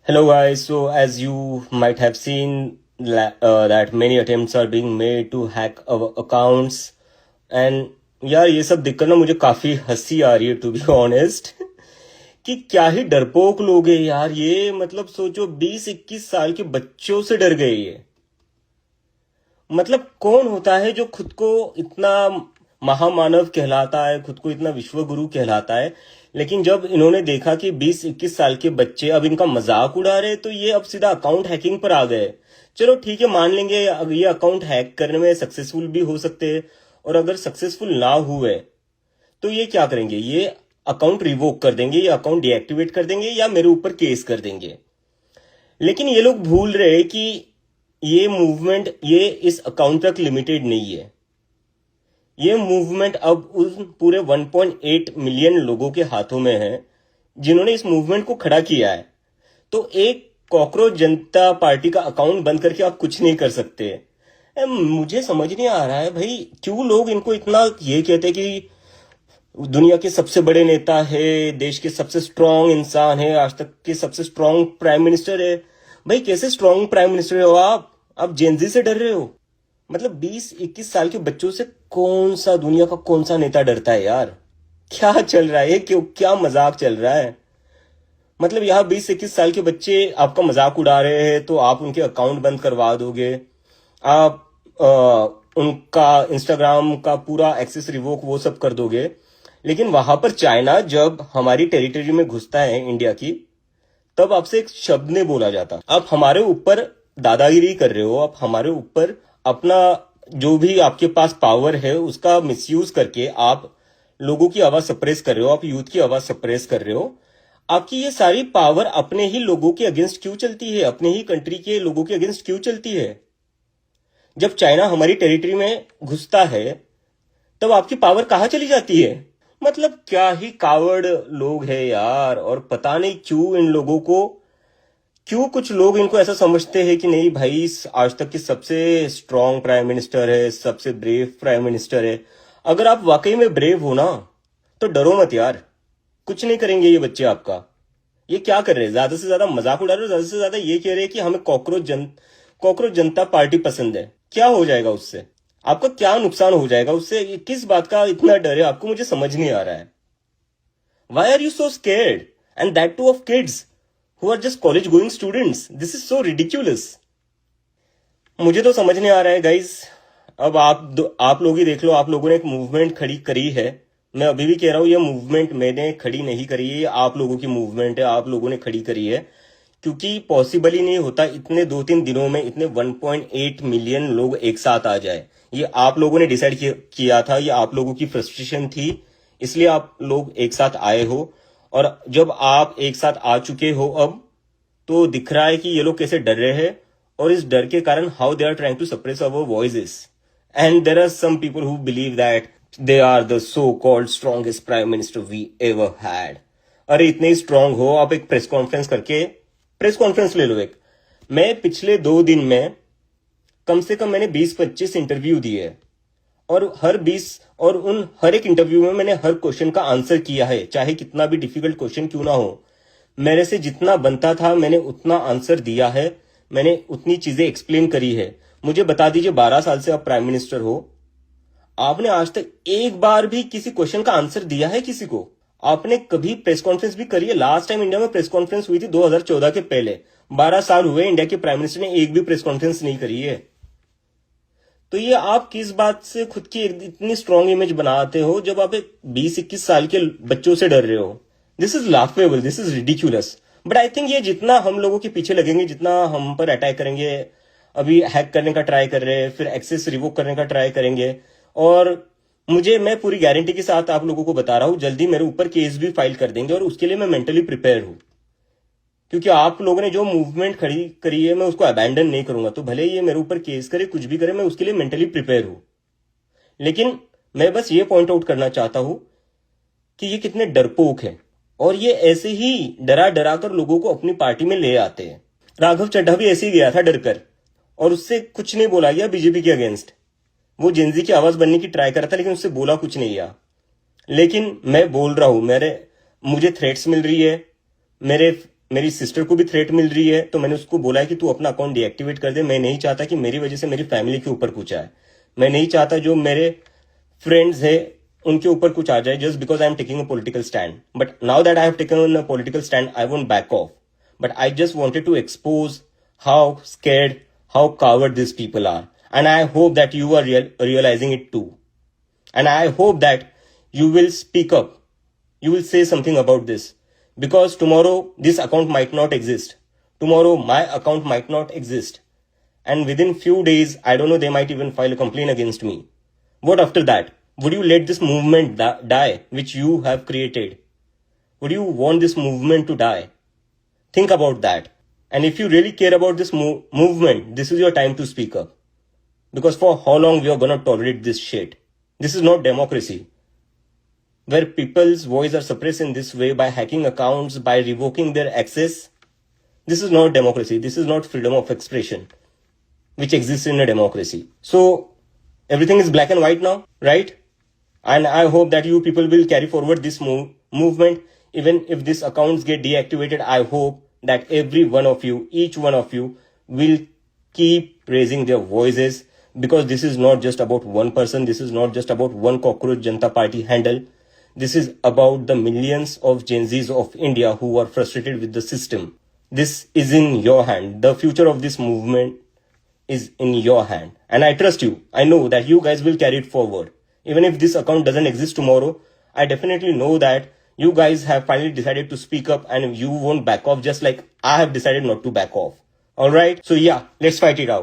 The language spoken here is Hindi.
Hello guys, so as you might have seen that many attempts are being made to hack our accounts and यार ये सब देखकर ना मुझे काफी हंसी आ रही है टू बी ऑनेस्ट कि क्या ही डरपोक लोग हैं यार ये मतलब सोचो 20-21 साल के बच्चों से डर गए ये। मतलब कौन होता है जो खुद को इतना महामानव कहलाता है, खुद को इतना विश्वगुरु कहलाता है, लेकिन जब इन्होंने देखा कि 20-21 साल के बच्चे अब इनका मजाक उड़ा रहे तो ये अब सीधा अकाउंट हैकिंग पर आ गए। चलो ठीक है, मान लेंगे ये अकाउंट हैक करने में सक्सेसफुल भी हो सकते हैं, और अगर सक्सेसफुल ना हुए तो ये क्या करेंगे, ये अकाउंट रिवोक कर देंगे, ये अकाउंट डीएक्टिवेट कर देंगे या मेरे ऊपर केस कर देंगे। लेकिन ये लोग भूल रहे कि ये मूवमेंट ये इस अकाउंट तक लिमिटेड नहीं है। ये मूवमेंट अब उन पूरे 1.8 मिलियन लोगों के हाथों में है जिन्होंने इस मूवमेंट को खड़ा किया है। तो एक कॉकरोच जनता पार्टी का अकाउंट बंद करके आप कुछ नहीं कर सकते। मुझे समझ नहीं आ रहा है भाई क्यों लोग इनको इतना ये कहते कि दुनिया के सबसे बड़े नेता है, देश के सबसे स्ट्रांग इंसान है, आज तक के सबसे स्ट्रांग प्राइम मिनिस्टर है। भाई कैसे स्ट्रांग प्राइम मिनिस्टर हो आप जेनजी से डर रहे हो? मतलब 20-21 साल के बच्चों से कौन सा दुनिया का कौन सा नेता डरता है यार? क्या चल रहा है, क्यों क्या मजाक चल रहा है? मतलब यहाँ 20-21 साल के बच्चे आपका मजाक उड़ा रहे हैं तो आप उनके अकाउंट बंद करवा दोगे, आप उनका इंस्टाग्राम का पूरा एक्सेस रिवोक वो सब कर दोगे। लेकिन वहां पर चाइना जब हमारी टेरिटरी में घुसता है इंडिया की, तब आपसे एक शब्द नहीं बोला जाता। आप हमारे ऊपर दादागिरी कर रहे हो, आप हमारे ऊपर अपना जो भी आपके पास पावर है उसका मिसयूज करके आप लोगों की आवाज सप्रेस कर रहे हो, आप यूथ की आवाज सप्रेस कर रहे हो। आपकी ये सारी पावर अपने ही लोगों के अगेंस्ट क्यों चलती है, अपने ही कंट्री के लोगों के अगेंस्ट क्यों चलती है? जब चाइना हमारी टेरिटरी में घुसता है तब आपकी पावर कहां चली जाती है? मतलब क्या ही कावड़ लोग हैं यार। और पता नहीं क्यों इन लोगों को, क्यों कुछ लोग इनको ऐसा समझते हैं कि नहीं भाई आज तक की सबसे स्ट्रांग प्राइम मिनिस्टर है, सबसे ब्रेव प्राइम मिनिस्टर है। अगर आप वाकई में ब्रेव हो ना तो डरो मत यार, कुछ नहीं करेंगे ये बच्चे आपका। ये क्या कर रहे हैं, ज्यादा से ज्यादा मजाक उड़ा रहे हो, ज्यादा से ज्यादा ये कह रहे हैं कि हमें कॉकरोच जनता पार्टी पसंद है। क्या हो जाएगा उससे? आपका क्या नुकसान हो जाएगा उससे? किस बात का इतना डर है आपको, मुझे समझ नहीं आ रहा है। Why are you so scared and that too of kids who are just college going students? This is so ridiculous. मुझे तो समझ नहीं आ रहा है गाइज। अब आप लोग ही देख लो, आप लोगों ने एक मूवमेंट खड़ी करी है। मैं अभी भी कह रहा हूं ये मूवमेंट मैंने खड़ी नहीं करी है, ये आप लोगों की मूवमेंट है, आप लोगों ने खड़ी करी है। क्योंकि पॉसिबल ही नहीं होता इतने 2-3 दिनों में इतने 1.8 मिलियन लोग एक साथ आ जाए। ये आप लोगों ने डिसाइड किया था, ये आप लोगों की फ्रस्ट्रेशन थी, इसलिए आप लोग एक साथ आए हो। और जब आप एक साथ आ चुके हो अब, तो दिख रहा है कि ये लोग कैसे डर रहे हैं, और इस डर के कारण how they are trying to suppress our voices. And there are some people who believe that they are the so called strongest prime minister we ever had. अरे इतने ही स्ट्रांग हो, आप एक प्रेस कॉन्फ्रेंस ले लो एक। मैं पिछले 2 दिन में कम से कम मैंने 20-25 इंटरव्यू दिए, और हर एक इंटरव्यू में मैंने हर क्वेश्चन का आंसर किया है, चाहे कितना भी डिफिकल्ट क्वेश्चन क्यों ना हो। मेरे से जितना बनता था मैंने उतना आंसर दिया है, मैंने उतनी चीजें एक्सप्लेन करी है। मुझे बता दीजिए, 12 साल से आप प्राइम मिनिस्टर हो, आपने आज तक एक बार भी किसी क्वेश्चन का आंसर दिया है किसी को? आपने कभी प्रेस कॉन्फ्रेंस भी करी है? लास्ट टाइम इंडिया में प्रेस कॉन्फ्रेंस हुई थी 2014 के पहले। 12 साल हुए इंडिया के प्राइम मिनिस्टर ने एक भी प्रेस कॉन्फ्रेंस नहीं करी है। तो ये आप किस बात से खुद की इतनी स्ट्रांग इमेज बनाते हो जब आप 20-21 साल के बच्चों से डर रहे हो? This is laughable, this is ridiculous. But I think ये जितना हम लोगों के पीछे लगेंगे, जितना हम पर अटैक करेंगे, अभी हैक करने का ट्राई कर रहे हैं, फिर एक्सेस रिवोक करने का ट्राई करेंगे, और मैं पूरी गारंटी के साथ आप लोगों को बता रहा हूं जल्दी मेरे ऊपर केस भी फाइल कर देंगे, और उसके लिए मैं मेंटली प्रिपेयर हूं। क्योंकि आप लोगों ने जो मूवमेंट खड़ी करी है मैं उसको अबैंडन नहीं करूंगा। तो भले ये मेरे ऊपर केस करे, कुछ भी करे, मैं उसके लिए मेंटली प्रिपेयर हूं। लेकिन मैं बस ये पॉइंट आउट करना चाहता हूं कि ये कितने डरपोक हैं, और ये ऐसे ही डरा डरा कर लोगों को अपनी पार्टी में ले आते हैं। राघव चड्ढा भी ऐसे ही गया था डरकर, और उससे कुछ नहीं बोला गया बीजेपी के अगेंस्ट। वो जेनजी की आवाज बनने की ट्राई कर रहा था, लेकिन उससे बोला कुछ नहीं गया। लेकिन मैं बोल रहा हूं, मुझे थ्रेट्स मिल रही है, मेरे मेरी सिस्टर को भी थ्रेट मिल रही है, तो मैंने उसको बोला है कि तू अपना अकाउंट डीएक्टिवेट कर दे। मैं नहीं चाहता कि मेरी वजह से मेरी फैमिली के ऊपर कुछ आए। मैं नहीं चाहता जो मेरे फ्रेंड्स है उनके ऊपर कुछ आ जाए just because I am taking a political stand. But now that I have taken a political stand, I won't back of. But I just wanted to expose how scared, how coward these people are. And I hope that you are realizing it too. And I hope that you will speak up. You will say something about this. Because tomorrow this account might not exist. Tomorrow my account might not exist. And within few days, I don't know, they might even file a complaint against me. What after that? Would you let this movement die, which you have created? Would you want this movement to die? Think about that. And if you really care about this movement, this is your time to speak up. Because for how long we are going to tolerate this shit? This is not democracy. Where people's voice are suppressed in this way by hacking accounts, by revoking their access. This is not democracy. This is not freedom of expression, which exists in a democracy. So, everything is black and white now, right? And I hope that you people will carry forward this movement. Even if these accounts get deactivated, I hope that every one of you, each one of you, will keep raising their voices, because this is not just about one person. This is not just about one Cockroach Janata Party handle. This is about the millions of Gen Zs of India who are frustrated with the system. This is in your hand. The future of this movement is in your hand. And I trust you. I know that you guys will carry it forward. Even if this account doesn't exist tomorrow, I definitely know that you guys have finally decided to speak up and you won't back off, just like I have decided not to back off. Alright? So yeah, let's fight it out.